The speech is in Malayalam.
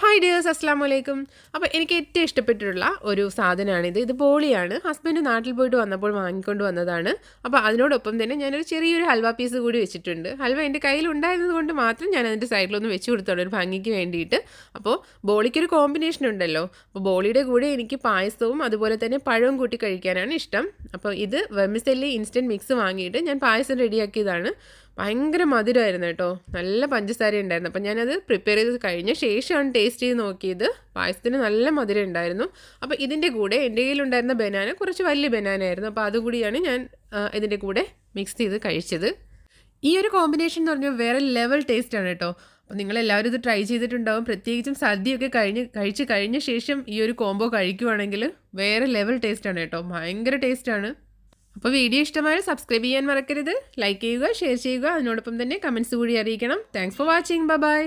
ഹായ് ഡിയേഴ്സ്, അസ്സാം വലൈക്കും. അപ്പോൾ എനിക്ക് ഏറ്റവും ഇഷ്ടപ്പെട്ടിട്ടുള്ള ഒരു സാധനമാണിത്. ഇത് ബോളിയാണ്. ഹസ്ബൻഡ് നാട്ടിൽ പോയിട്ട് വന്നപ്പോൾ വാങ്ങിക്കൊണ്ട് വന്നതാണ്. അപ്പോൾ അതിനോടൊപ്പം തന്നെ ഞാനൊരു ചെറിയൊരു ഹൽവ പീസ് കൂടി വെച്ചിട്ടുണ്ട്. ഹൽവ എൻ്റെ കയ്യിൽ ഉണ്ടായിരുന്നത് കൊണ്ട് മാത്രം ഞാൻ അതിൻ്റെ സൈഡിലൊന്ന് വെച്ച് കൊടുത്തോളൂ ഒരു ഭംഗിക്ക് വേണ്ടിയിട്ട്. അപ്പോൾ ബോളിക്കൊരു കോമ്പിനേഷൻ ഉണ്ടല്ലോ. അപ്പോൾ ബോളിയുടെ കൂടെ എനിക്ക് പായസവും അതുപോലെ തന്നെ പഴവും കൂട്ടി കഴിക്കാനാണ് ഇഷ്ടം. അപ്പോൾ ഇത് വെർമിസെല്ലി ഇൻസ്റ്റൻറ്റ് മിക്സ് വാങ്ങിയിട്ട് ഞാൻ പായസം റെഡിയാക്കിയതാണ്. ഭയങ്കര മധുരമായിരുന്നു കേട്ടോ, നല്ല പഞ്ചസാര ഉണ്ടായിരുന്നു. അപ്പം ഞാനത് പ്രിപ്പയർ ചെയ്ത് കഴിഞ്ഞ ശേഷമാണ് ടേസ്റ്റ് ചെയ്ത് നോക്കിയത്. പായസത്തിന് നല്ല മധുരം ഉണ്ടായിരുന്നു. അപ്പോൾ ഇതിൻ്റെ കൂടെ എൻ്റെ കയ്യിലുണ്ടായിരുന്ന ബനാന കുറച്ച് വലിയ ബനാന ആയിരുന്നു. അപ്പോൾ അതുകൂടിയാണ് ഞാൻ ഇതിൻ്റെ കൂടെ മിക്സ് ചെയ്ത് കഴിച്ചത്. ഈ ഒരു കോമ്പിനേഷൻ എന്ന് പറഞ്ഞാൽ വേറെ ലെവൽ ടേസ്റ്റാണ് കേട്ടോ. അപ്പോൾ നിങ്ങളെല്ലാവരും ഇത് ട്രൈ ചെയ്തിട്ടുണ്ടാവും. പ്രത്യേകിച്ചും സദ്യയൊക്കെ കഴിച്ച് കഴിഞ്ഞ ശേഷം ഈ ഒരു കോംബോ കഴിക്കുവാണെങ്കിൽ വേറെ ലെവൽ ടേസ്റ്റാണ് കേട്ടോ, ഭയങ്കര ടേസ്റ്റാണ്. അപ്പോൾ വീഡിയോ ഇഷ്ടമായാൽ സബ്സ്ക്രൈബ് ചെയ്യാൻ മറക്കരുത്, ലൈക്ക് ചെയ്യുക, ഷെയർ ചെയ്യുക, അതിനോടൊപ്പം തന്നെ കമൻറ്റ്സ് കൂടി അറിയിക്കണം. Thanks for watching. ബൈ.